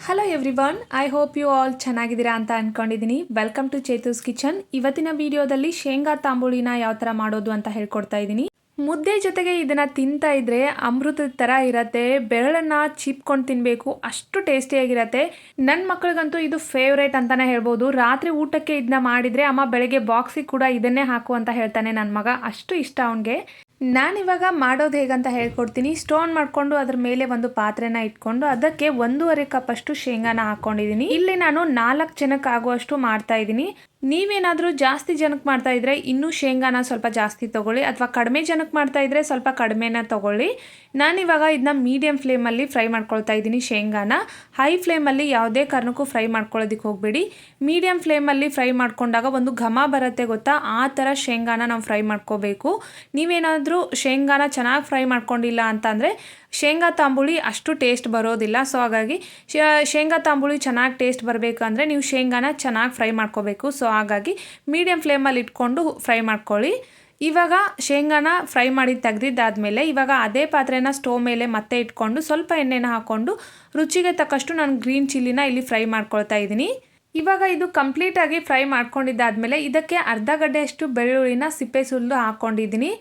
Hello everyone, I hope you all ಚೆನ್ನಾಗಿದ್ದೀರಾ ಅಂತ ಅಂದ್ಕೊಂಡಿದ್ದೀನಿ. Welcome to Chethu's kitchen. ಇವತ್ತಿನ ವಿಡಿಯೋದಲ್ಲಿ ಶೇಂಗಾ ತಾಂಬೂಳಿನ ಯಾವ ಥರ ಮಾಡೋದು ಅಂತ ಹೇಳ್ಕೊಡ್ತಾ ಇದ್ದೀನಿ. ಮುದ್ದೆ ಜೊತೆಗೆ ಇದನ್ನು ತಿಂತಾ ಇದ್ರೆ ಅಮೃತದ ಥರ ಇರತ್ತೆ. ಬೆರಳನ್ನು ಚೀಪ್ಕೊಂಡು ತಿನ್ನಬೇಕು, ಅಷ್ಟು ಟೇಸ್ಟಿಯಾಗಿರತ್ತೆ. ನನ್ನ ಮಕ್ಕಳಿಗಂತೂ ಇದು ಫೇವ್ರೇಟ್ ಅಂತಲೇ ಹೇಳ್ಬೋದು. ರಾತ್ರಿ ಊಟಕ್ಕೆ ಇದನ್ನ ಮಾಡಿದರೆ ಅಮ್ಮ ಬೆಳಗ್ಗೆ ಬಾಕ್ಸಿಗೆ ಕೂಡ ಇದನ್ನೇ ಹಾಕು ಅಂತ ಹೇಳ್ತಾನೆ ನನ್ನ ಮಗ, ಅಷ್ಟು ಇಷ್ಟ ಅವನಿಗೆ. ನಾನಿವಾಗ ಮಾಡೋದು ಹೇಗಂತ ಹೇಳ್ಕೊಡ್ತೀನಿ. ಸ್ಟೋನ್ ಮಾಡಿಕೊಂಡು ಅದ್ರ ಮೇಲೆ ಒಂದು ಪಾತ್ರೆನ ಇಟ್ಕೊಂಡು ಅದಕ್ಕೆ 1.5 ಕಪ್ ಅಷ್ಟು ಶೇಂಗಾನ ಹಾಕ್ಕೊಂಡಿದ್ದೀನಿ. ಇಲ್ಲಿ ನಾನು 4 ಜನಕ್ಕೆ ಆಗುವಷ್ಟು ಮಾಡ್ತಾ ಇದ್ದೀನಿ. ನೀವೇನಾದರೂ ಜಾಸ್ತಿ ಜನಕ್ಕೆ ಮಾಡ್ತಾ ಇದ್ರೆ ಇನ್ನೂ ಶೇಂಗಾನ ಸ್ವಲ್ಪ ಜಾಸ್ತಿ ತೊಗೊಳ್ಳಿ, ಅಥವಾ ಕಡಿಮೆ ಜನಕ್ಕೆ ಮಾಡ್ತಾ ಇದ್ರೆ ಸ್ವಲ್ಪ ಕಡಿಮೆನ ತೊಗೊಳ್ಳಿ. ನಾನಿವಾಗ ಇದನ್ನ ಮೀಡಿಯಮ್ ಫ್ಲೇಮಲ್ಲಿ ಫ್ರೈ ಮಾಡ್ಕೊಳ್ತಾ ಇದ್ದೀನಿ. ಶೇಂಗಾನ ಹೈ ಫ್ಲೇಮಲ್ಲಿ ಯಾವುದೇ ಕಾರಣಕ್ಕೂ ಫ್ರೈ ಮಾಡ್ಕೊಳ್ಳೋದಕ್ಕೆ ಹೋಗಬೇಡಿ. ಮೀಡಿಯಮ್ ಫ್ಲೇಮಲ್ಲಿ ಫ್ರೈ ಮಾಡ್ಕೊಂಡಾಗ ಒಂದು ಘಮ ಬರುತ್ತೆ ಗೊತ್ತಾ, ಆ ಥರ ಶೇಂಗಾನ ನಾವು ಫ್ರೈ ಮಾಡ್ಕೋಬೇಕು. ನೀವೇನಾದರೂ ಶೇಂಗಾನ ಚೆನ್ನಾಗಿ ಫ್ರೈ ಮಾಡ್ಕೊಂಡಿಲ್ಲ ಅಂತಂದರೆ ಶೇಂಗಾ ತಾಂಬೂಳಿ ಅಷ್ಟು ಟೇಸ್ಟ್ ಬರೋದಿಲ್ಲ. ಸೊ ಹಾಗಾಗಿ ಶೇಂಗಾ ತಾಂಬೂಳಿ ಚೆನ್ನಾಗಿ ಟೇಸ್ಟ್ ಬರಬೇಕಂದ್ರೆ ನೀವು ಶೇಂಗಾನ ಚೆನ್ನಾಗಿ ಫ್ರೈ ಮಾಡ್ಕೋಬೇಕು. ಸೊ ಹಾಗಾಗಿ ಮೀಡಿಯಮ್ ಫ್ಲೇಮಲ್ಲಿ ಇಟ್ಕೊಂಡು ಫ್ರೈ ಮಾಡ್ಕೊಳ್ಳಿ. ಇವಾಗ ಶೇಂಗಾನ ಫ್ರೈ ಮಾಡಿ ತೆಗೆದಿದ್ದಾದಮೇಲೆ ಇವಾಗ ಅದೇ ಪಾತ್ರೆನ ಸ್ಟೋವ್ ಮೇಲೆ ಮತ್ತೆ ಇಟ್ಕೊಂಡು ಸ್ವಲ್ಪ ಎಣ್ಣೆನ ಹಾಕ್ಕೊಂಡು ರುಚಿಗೆ ತಕ್ಕಷ್ಟು ನಾನು ಗ್ರೀನ್ ಚಿಲ್ಲಿನ ಇಲ್ಲಿ ಫ್ರೈ ಮಾಡ್ಕೊಳ್ತಾ ಇದ್ದೀನಿ. ಇವಾಗ ಇದು ಕಂಪ್ಲೀಟಾಗಿ ಫ್ರೈ ಮಾಡ್ಕೊಂಡಿದ್ದಾದಮೇಲೆ ಇದಕ್ಕೆ ಅರ್ಧ ಗಡ್ಡೆಯಷ್ಟು ಬೆಳ್ಳುಳ್ಳಿನ ಸಿಪ್ಪೆ ಸುಲಿದು ಹಾಕ್ಕೊಂಡಿದ್ದೀನಿ.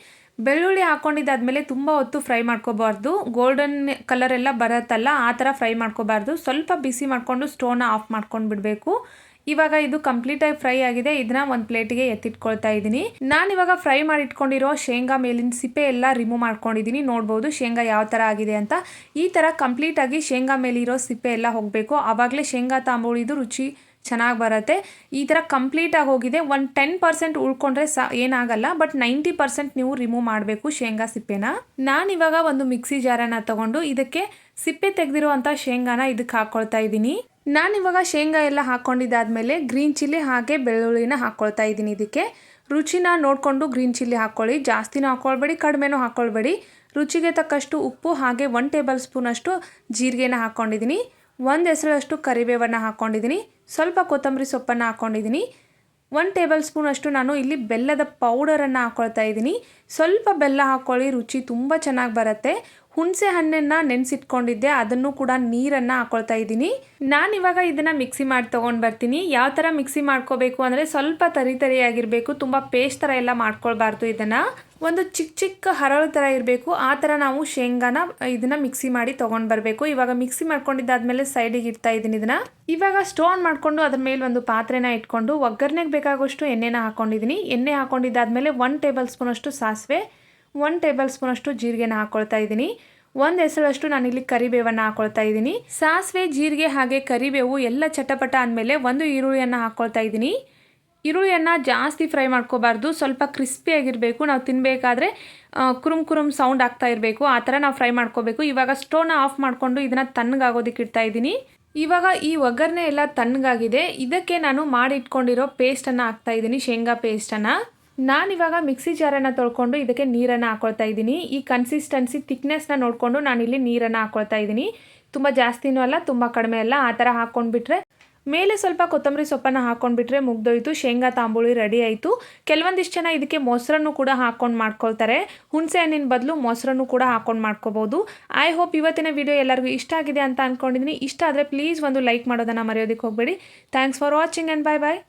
ಬೆಳ್ಳುಳ್ಳಿ ಹಾಕ್ಕೊಂಡಿದ್ದಾದಮೇಲೆ ತುಂಬ ಹೊತ್ತು ಫ್ರೈ ಮಾಡ್ಕೋಬಾರ್ದು. ಗೋಲ್ಡನ್ ಕಲರ್ ಎಲ್ಲ ಬರುತ್ತಲ್ಲ, ಆ ಥರ ಫ್ರೈ ಮಾಡ್ಕೋಬಾರ್ದು. ಸ್ವಲ್ಪ ಬಿಸಿ ಮಾಡಿಕೊಂಡು ಸ್ಟೋವ್ನ ಆಫ್ ಮಾಡ್ಕೊಂಡು ಬಿಡಬೇಕು. ಇವಾಗ ಇದು ಕಂಪ್ಲೀಟಾಗಿ ಫ್ರೈ ಆಗಿದೆ. ಇದನ್ನ ಒಂದು ಪ್ಲೇಟಿಗೆ ಎತ್ತಿಟ್ಕೊಳ್ತಾ ಇದ್ದೀನಿ. ನಾನಿವಾಗ ಫ್ರೈ ಮಾಡಿ ಇಟ್ಕೊಂಡಿರೋ ಶೇಂಗಾ ಮೇಲಿನ ಸಿಪ್ಪೆ ಎಲ್ಲ ರಿಮೂವ್ ಮಾಡ್ಕೊಂಡಿದ್ದೀನಿ. ನೋಡ್ಬೋದು ಶೇಂಗಾ ಯಾವ ಥರ ಆಗಿದೆ ಅಂತ. ಈ ಥರ ಕಂಪ್ಲೀಟಾಗಿ ಶೇಂಗಾ ಮೇಲಿರೋ ಸಿಪ್ಪೆ ಎಲ್ಲ ಹೋಗಬೇಕು, ಆವಾಗಲೇ ಶೇಂಗಾ ತಾಂಬೂಳಿದು ರುಚಿ ಚೆನ್ನಾಗಿ ಬರುತ್ತೆ. ಈ ಥರ ಕಂಪ್ಲೀಟಾಗಿ ಹೋಗಿದೆ. ಒಂದು 10% ಉಳ್ಕೊಂಡ್ರೆ ಏನಾಗಲ್ಲ, ಬಟ್ 90% ನೀವು ರಿಮೂವ್ ಮಾಡಬೇಕು ಶೇಂಗಾ ಸಿಪ್ಪೆನ. ನಾನಿವಾಗ ಒಂದು ಮಿಕ್ಸಿ ಜಾರನ್ನು ತಗೊಂಡು ಇದಕ್ಕೆ ಸಿಪ್ಪೆ ತೆಗೆದಿರೋ ಅಂಥ ಶೇಂಗಾನ ಇದಕ್ಕೆ ಹಾಕ್ಕೊಳ್ತಾ ಇದ್ದೀನಿ. ನಾನಿವಾಗ ಶೇಂಗಾ ಎಲ್ಲ ಹಾಕ್ಕೊಂಡಿದ್ದಾದಮೇಲೆ ಗ್ರೀನ್ ಚಿಲ್ಲಿ ಹಾಗೆ ಬೆಳ್ಳುಳ್ಳಿನ ಹಾಕ್ಕೊಳ್ತಾ ಇದ್ದೀನಿ. ಇದಕ್ಕೆ ರುಚಿನ ನೋಡಿಕೊಂಡು ಗ್ರೀನ್ ಚಿಲ್ಲಿ ಹಾಕ್ಕೊಳ್ಳಿ. ಜಾಸ್ತಿನೂ ಹಾಕ್ಕೊಳ್ಬೇಡಿ, ಕಡಿಮೆನೂ ಹಾಕ್ಕೊಳ್ಬೇಡಿ. ರುಚಿಗೆ ತಕ್ಕಷ್ಟು ಉಪ್ಪು ಹಾಗೆ 1 ಟೇಬಲ್ ಸ್ಪೂನ್ ಅಷ್ಟು ಜೀರಿಗೆನ ಹಾಕ್ಕೊಂಡಿದ್ದೀನಿ. 1 ಎಸಳಷ್ಟು ಕರಿಬೇವನ್ನು ಹಾಕ್ಕೊಂಡಿದ್ದೀನಿ. ಸ್ವಲ್ಪ ಕೊತ್ತಂಬರಿ ಸೊಪ್ಪನ್ನು ಹಾಕ್ಕೊಂಡಿದ್ದೀನಿ. 1 ಟೇಬಲ್ ಸ್ಪೂನ್ ಅಷ್ಟು ನಾನು ಇಲ್ಲಿ ಬೆಲ್ಲದ ಪೌಡರನ್ನು ಹಾಕ್ಕೊಳ್ತಾ ಇದ್ದೀನಿ. ಸ್ವಲ್ಪ ಬೆಲ್ಲ ಹಾಕ್ಕೊಳ್ಳಿ, ರುಚಿ ತುಂಬ ಚೆನ್ನಾಗಿ ಬರುತ್ತೆ. ಹುಣಸೆ ಹಣ್ಣನ್ನು ನೆನೆಸಿಟ್ಕೊಂಡಿದ್ದೆ, ಅದನ್ನು ಕೂಡ ನೀರನ್ನು ಹಾಕ್ಕೊಳ್ತಾ ಇದ್ದೀನಿ. ನಾನಿವಾಗ ಇದನ್ನು ಮಿಕ್ಸಿ ಮಾಡಿ ತೊಗೊಂಡು ಬರ್ತೀನಿ. ಯಾವ ಥರ ಮಿಕ್ಸಿ ಮಾಡ್ಕೋಬೇಕು ಅಂದರೆ ಸ್ವಲ್ಪ ತರಿಯಾಗಿರಬೇಕು, ತುಂಬ ಪೇಸ್ಟ್ ಥರ ಎಲ್ಲ ಮಾಡ್ಕೊಳ್ಬಾರ್ದು. ಇದನ್ನು ಒಂದು ಚಿಕ್ಕ ಚಿಕ್ಕ ಹರಳು ಥರ ಇರಬೇಕು, ಆ ಥರ ನಾವು ಶೇಂಗಾನ ಇದನ್ನು ಮಿಕ್ಸಿ ಮಾಡಿ ತೊಗೊಂಡು ಬರಬೇಕು. ಇವಾಗ ಮಿಕ್ಸಿ ಮಾಡ್ಕೊಂಡಿದ್ದಾದಮೇಲೆ ಸೈಡಿಗೆ ಇಡ್ತಾ ಇದ್ದೀನಿ ಇದನ್ನು. ಇವಾಗ ಸ್ಟೋನ್ ಮಾಡಿಕೊಂಡು ಅದ್ರ ಮೇಲೆ ಒಂದು ಪಾತ್ರೆನ ಇಟ್ಕೊಂಡು ಒಗ್ಗರಣೆಗೆ ಬೇಕಾಗುವಷ್ಟು ಎಣ್ಣೆನ ಹಾಕ್ಕೊಂಡಿದ್ದೀನಿ. ಎಣ್ಣೆ ಹಾಕ್ಕೊಂಡಿದ್ದಾದಮೇಲೆ 1 ಟೇಬಲ್ ಸ್ಪೂನ್ ಅಷ್ಟು ಸಾಸಿವೆ, 1 ಟೇಬಲ್ ಸ್ಪೂನ್ ಅಷ್ಟು ಜೀರಿಗೆನ ಹಾಕ್ಕೊಳ್ತಾ ಇದ್ದೀನಿ. 1 ಎಸಳಷ್ಟು ನಾನಿಲ್ಲಿ ಕರಿಬೇವನ್ನು ಹಾಕ್ಕೊಳ್ತಾ ಇದ್ದೀನಿ. ಸಾಸಿವೆ, ಜೀರಿಗೆ ಹಾಗೆ ಕರಿಬೇವು ಎಲ್ಲ ಚಟಪಟ ಅಂದಮೇಲೆ 1 ಈರುಳ್ಳಿಯನ್ನು ಹಾಕ್ಕೊಳ್ತಾ ಇದ್ದೀನಿ. ಈರುಳ್ಳಿಯನ್ನು ಜಾಸ್ತಿ ಫ್ರೈ ಮಾಡ್ಕೋಬಾರ್ದು, ಸ್ವಲ್ಪ ಕ್ರಿಸ್ಪಿಯಾಗಿರಬೇಕು. ನಾವು ತಿನ್ನಬೇಕಾದ್ರೆ ಕುರುಮ್ ಸೌಂಡ್ ಆಗ್ತಾ ಇರಬೇಕು, ಆ ಥರ ನಾವು ಫ್ರೈ ಮಾಡ್ಕೋಬೇಕು. ಇವಾಗ ಸ್ಟೋವ್ನ ಆಫ್ ಮಾಡಿಕೊಂಡು ಇದನ್ನು ತಣ್ಣಗಾಗೋದಕ್ಕೆ ಇಡ್ತಾ ಇದ್ದೀನಿ. ಇವಾಗ ಈ ಒಗ್ಗರಣೆ ಎಲ್ಲ ತಣ್ಣಗಾಗಿದೆ. ಇದಕ್ಕೆ ನಾನು ಮಾಡಿ ಇಟ್ಕೊಂಡಿರೋ ಪೇಸ್ಟನ್ನು ಹಾಕ್ತಾ ಇದ್ದೀನಿ, ಶೇಂಗಾ ಪೇಸ್ಟನ್ನು. ನಾನಿವಾಗ ಮಿಕ್ಸಿ ಜಾರನ್ನು ತೊಳ್ಕೊಂಡು ಇದಕ್ಕೆ ನೀರನ್ನು ಹಾಕ್ಕೊಳ್ತಾ ಇದ್ದೀನಿ. ಈ ಕನ್ಸಿಸ್ಟೆನ್ಸಿ ಥಿಕ್ನೆಸ್ನ ನೋಡಿಕೊಂಡು ನಾನಿಲ್ಲಿ ನೀರನ್ನು ಹಾಕ್ಕೊಳ್ತಾ ಇದ್ದೀನಿ. ತುಂಬ ಜಾಸ್ತಿನೂ ಅಲ್ಲ, ತುಂಬ ಕಡಿಮೆ ಅಲ್ಲ, ಆ ಥರ ಹಾಕ್ಕೊಂಡ್ಬಿಟ್ರೆ ಮೇಲೆ ಸ್ವಲ್ಪ ಕೊತ್ತಂಬರಿ ಸೊಪ್ಪನ್ನು ಹಾಕ್ಕೊಂಡ್ಬಿಟ್ರೆ ಮುಗ್ದೋಯ್ತು, ಶೇಂಗಾ ತಾಂಬೂಳಿ ರೆಡಿ ಆಯಿತು. ಕೆಲವೊಂದಿಷ್ಟು ಜನ ಇದಕ್ಕೆ ಮೊಸರನ್ನು ಕೂಡ ಹಾಕ್ಕೊಂಡು ಮಾಡ್ಕೊಳ್ತಾರೆ. ಹುಣಸೆ ಹಣ್ಣಿನ ಬದಲು ಮೊಸರನ್ನು ಕೂಡ ಹಾಕ್ಕೊಂಡು ಮಾಡ್ಕೋಬೋದು. ಐ ಹೋಪ್ ಇವತ್ತಿನ ವಿಡಿಯೋ ಎಲ್ಲರಿಗೂ ಇಷ್ಟ ಆಗಿದೆ ಅಂತ ಅಂದ್ಕೊಂಡಿದ್ದೀನಿ. ಇಷ್ಟ ಆದರೆ ಪ್ಲೀಸ್ ಒಂದು ಲೈಕ್ ಮಾಡೋದನ್ನು ಮರೆಯೋದಕ್ಕೆ ಹೋಗಬೇಡಿ. Thanks for watching and bye bye.